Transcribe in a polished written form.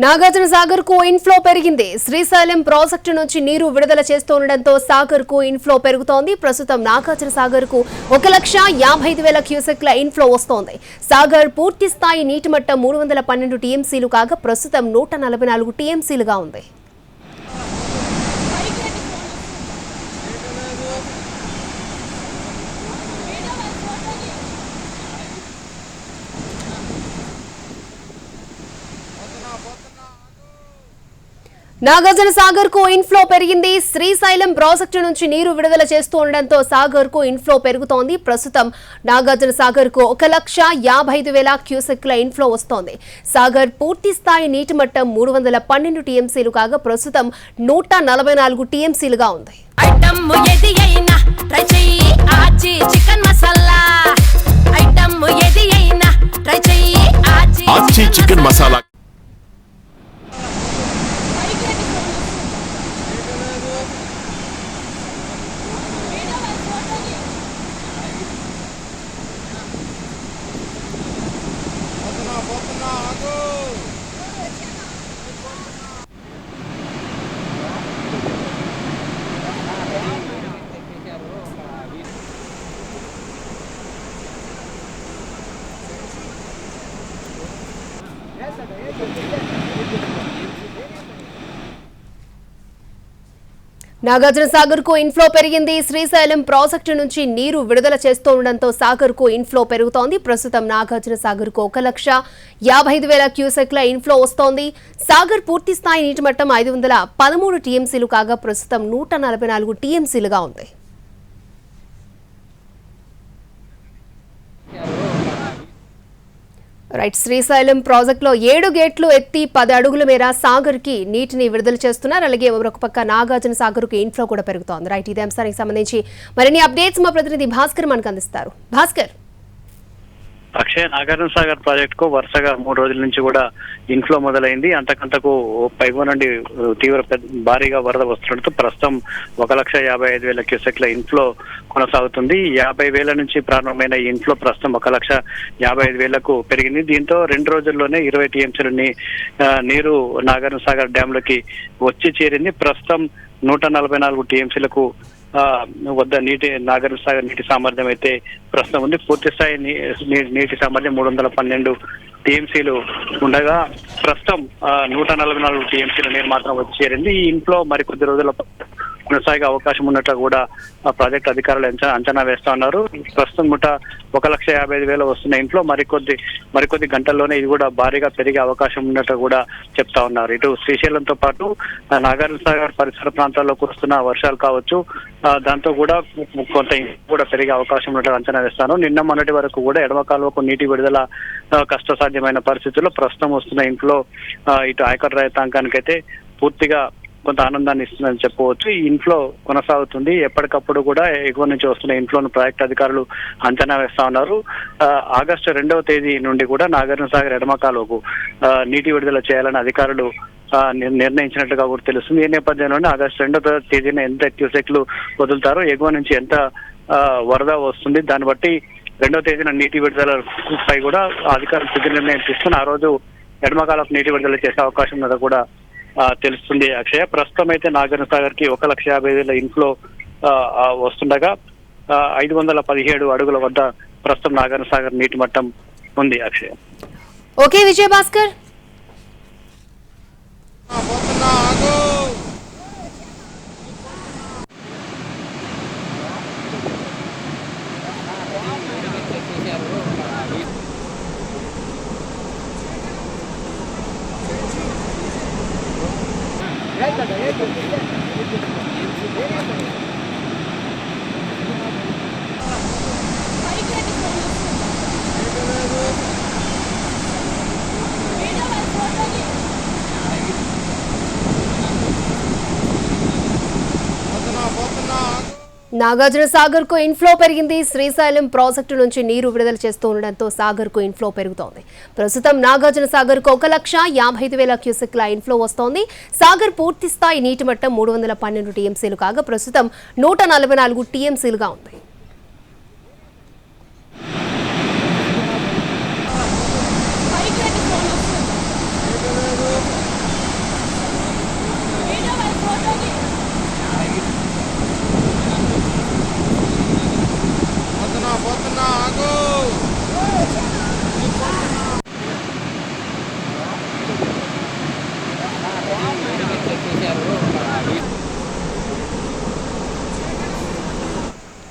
నాగార్జున సాగర్ కు ఇన్ఫ్లో పెరిగింది. శ్రీశైలం ప్రాజెక్టు నుంచి నీరు విడుదల చేస్తుండటంతో సాగర్ కు ఇన్ఫ్లో పెరుగుతోంది. ప్రస్తుతం నాగార్జున సాగర్ కు 1,55,000 క్యూసెక్ల ఇన్ఫ్లో వస్తోంది. సాగర్ పూర్తి స్థాయి నీటి మట్టం 312 టీఎంసీలు కాగా ప్రస్తుతం 144 టీఎంసీలుగా ఉంది. నాగార్జున సాగర్ కు ఇన్ఫ్లో పెరిగింది. శ్రీశైలం ప్రాజెక్టు నుంచి నీరు విడుదల చేస్తూ ఉండడంతో సాగర్ కు ఇన్ఫ్లో పెరుగుతోంది. ప్రస్తుతం నాగార్జున సాగర్ కు 1,55,000 క్యూసెక్ల ఇన్ఫ్లో వస్తోంది. సాగర్ పూర్తి స్థాయి నీటి మట్టం 312 టీఎంసీలు కాగా ప్రస్తుతం 144 టీఎంసీలుగా ఉంది. చికెన్ మసాలా నాగార్జున సాగర్ కు ఇన్ఫ్లో పెరిగింది. శ్రీశైలం ప్రాజెక్టు నుంచి నీరు విడుదల చేస్తూ ఉండడంతో సాగర్ కు ఇన్ఫ్లో పెరుగుతోంది. ప్రస్తుతం నాగార్జున సాగర్ కు 1,55,000 క్యూసెక్ల ఇన్ఫ్లో వస్తోంది. సాగర్ పూర్తి స్థాయి నీటి మట్టం 513 టీఎంసీలు కాగా ప్రస్తుతం 144 టీఎంసీలుగా ఉంది. రైట్, శ్రీశైలం ప్రాజెక్టులో 7 గేట్లు ఎత్తి 10 అడుగుల మేర సాగర్ కి నీటిని విడుదల చేస్తున్నారు. అలాగే మరొక పక్క నాగార్జున సాగర్ కి ఇన్ఫ్లో కూడా పెరుగుతోంది. రైట్, ఇదే అంశానికి సంబంధించి మరిన్ని అప్డేట్స్ మా ప్రతినిధి భాస్కర్ మనకు అందిస్తారు. భాస్కర్, అక్షయ్, నాగార్జున సాగర్ ప్రాజెక్ట్ కు వరుసగా 3 రోజుల నుంచి కూడా ఇన్ఫ్లో మొదలైంది. అంతకంతకు పైపు నుండి తీవ్ర భారీగా వరద వస్తుండటంతో ప్రస్తుతం 1,55,000 క్యూసెక్ల ఇన్ఫ్లో కొనసాగుతుంది. 50,000 నుంచి ప్రారంభమైన ఈ ఇన్ఫ్లో ప్రస్తుతం 1,55,000కు పెరిగింది. దీంతో 2 రోజుల్లోనే 20 టీఎంసీలు నీరు నాగార్జున సాగర్ డ్యామ్ లోకి వచ్చి చేరింది. ప్రస్తుతం 144 టీఎంసీలకు వద్ద నాగార్జున సాగర్ నీటి సామర్థ్యం అయితే ప్రస్తుతం ఉంది. పూర్తి స్థాయి నీటి సామర్థ్యం 312 టీఎంసీలు ఉండగా ప్రస్తుతం 144 టీఎంసీల నీరు మాత్రం వచ్చి చేరింది. ఈ ఇంట్లో మరికొద్ది రోజుల కొనసాగే అవకాశం ఉన్నట్లు కూడా ప్రాజెక్టు అధికారులు అంచనా వేస్తా ఉన్నారు. ప్రస్తుతం 1,55,000 వస్తున్న ఇంట్లో మరికొద్ది గంటల్లోనే ఇది కూడా భారీగా పెరిగే అవకాశం ఉన్నట్టు కూడా చెప్తా ఉన్నారు. ఇటు శ్రీశైలంతో పాటు నాగార్జున సాగర్ పరిసర ప్రాంతాల్లో కురుస్తున్న వర్షాలు కావచ్చు, దాంతో కూడా కొంత కూడా పెరిగే అవకాశం ఉన్నట్టు అంచనా వేస్తాను. నిన్న మొన్నటి వరకు కూడా ఎడమ కాలువకు నీటి విడుదల కష్టసాధ్యమైన పరిస్థితుల్లో ప్రస్తుతం వస్తున్న ఇంట్లో ఇటు ఆయకట్టు రైతాంగానికైతే పూర్తిగా కొంత ఆనందాన్ని ఇస్తుందని చెప్పవచ్చు. ఈ ఇన్ఫ్లో కొనసాగుతుంది. ఎప్పటికప్పుడు కూడా ఎగువ నుంచి వస్తున్న ఇన్ఫ్లోను ప్రాజెక్టు అధికారులు అంచనా వేస్తా ఉన్నారు. ఆగస్టు 2వ తేదీ నుండి కూడా నాగార్జున సాగర్ ఎడమ కాలువకు నీటి విడుదల చేయాలని అధికారులు నిర్ణయించినట్లుగా కూడా తెలుస్తుంది. ఈ నేపథ్యంలోనే ఆగస్టు 2వ తేదీన ఎంత క్యూసెక్లు వదులుతారో, ఎగువ నుంచి ఎంత వరద వస్తుంది, దాన్ని బట్టి 2వ తేదీన నీటి విడుదలపై కూడా అధికారులు తుది నిర్ణయం తీసుకుని ఆ రోజు ఎడమ కాలువకు నీటి విడుదల చేసే అవకాశం ఉన్నది కూడా తెలుస్తుంది. అక్షయ, ప్రస్తుతం అయితే నాగార్జున సాగర్ కి 1,55,000 ఇన్ఫ్లో వస్తుండగా 517 అడుగుల వద్ద ప్రస్తుతం నాగార్జున సాగర్ నీటి మట్టం ఉంది. అక్షయ. ఓకే విజయ్ భాస్కర్. నాగార్జున సాగర్ కు ఇన్ఫ్లో పెరిగింది. శ్రీశైలం ప్రాజెక్టు నుంచి నీరు విడుదల చేస్తూ ఉండడంతో సాగర్ కు ఇన్ఫ్లో పెరుగుతోంది. ప్రస్తుతం నాగార్జున సాగర్ కు 1,55,000 క్యూసెక్ల ఇన్ఫ్లో వస్తోంది. సాగర్ పూర్తి స్థాయి నీటి మట్టం 312 టీఎంసీలు కాగా ప్రస్తుతం 144 టీఎంసీలుగా ఉంది.